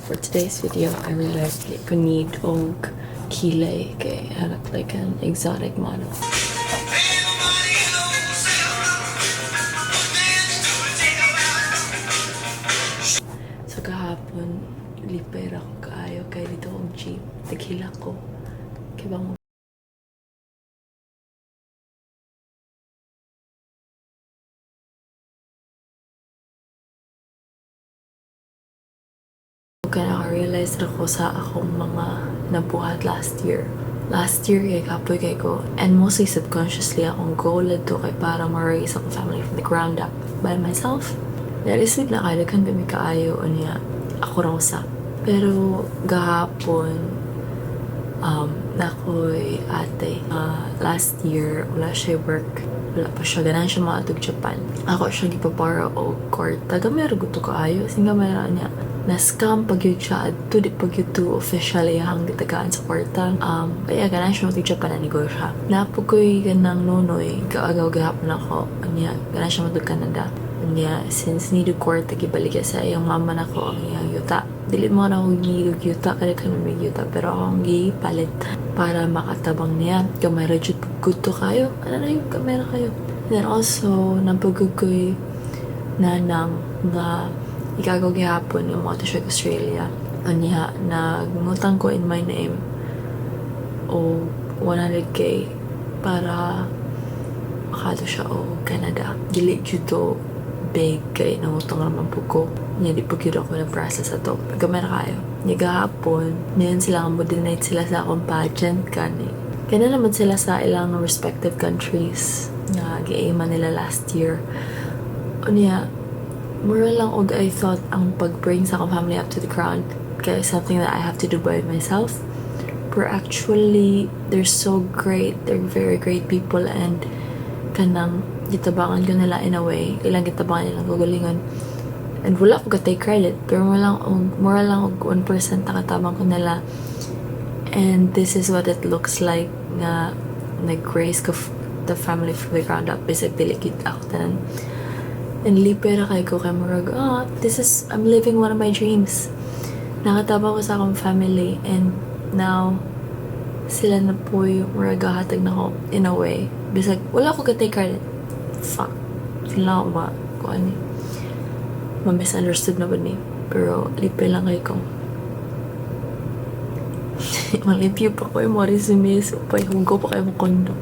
For today's video, I realized like I need og kilay kay I look like an exotic model. So kahapon, lipay ra ko kaayo kay dito og jeep. Taghila ko. Kay bang kaya naka-realize ra ko sa akong mga nabuhat last year. Last year, kay kapoy kay ko. And mostly subconsciously, akong goal to kay para ma-raise akong family from the ground up by myself. Naisip na kaya kan kami kaayo o niya ako raw sa. Pero gahapon, nakoy ate. Last year, wala siya work. Wala pa siya. Ganan siya maatog Japan. Ako siya gipapara o kwarta. Gamay raguto kaayo. Singa mayroon niya. Na-scam pag yun siya at to di pag yun to officially hang gitagaan sa kwarta. Kaya ganan siya matig Japan na negosyo. Napukoy ganang nonoy. Kaagaw gahapon ako. Niya, ganan siya matug Canada. Niya, since nido kwarta gibalik sa iyong mama na ko ang iyang yuta. Dili mo na akong nido yuta kaya ka may yuta. Pero akong gipalit para makatabang niya. Kamera jud good to kayo. Ano na yung kamera kayo? Then also, napagugoy nanang nga ikagaw gihapon yung mga siya Australia. Aniha, nagngutang ko in my name o 100k para makato siya o Canada. Dili jud to big kay nangutang naman po ko. Niya di po gyud ako na-process ato. Pagkamera kayo. Niya gahapon, niyan sila ang modinate sila sa akong pageant kani. Kaya naman sila sa ilang respective countries na gi-aiman nila last year. O niya, mura lang og I thought ang pag-bring sa akong family up to the ground kaya something that I have to do by myself. But actually, they're so great. They're very great people and kanang gitabangan ko nila in a way. Ilang gitabangan nilang gugulingon. And wala ko take credit. Pero mura lang og 1% nakatabang ko nila. And this is what it looks like na nag-raise ko the family from the ground up. Bisag dilikid ako tanan. And lipera kay ko kay murag, I'm living one of my dreams. Nakataba ko sa akong family and now sila na po yung murag hatag na ko in a way. Bisag, wala ko take credit. Fuck. Sila ako kung ano. Ma-misunderstood na ba ni? Pero lipe lang kay ko. Malipyo pa ko yung mga resume. So, pag-hugo pa kayo mong kondo.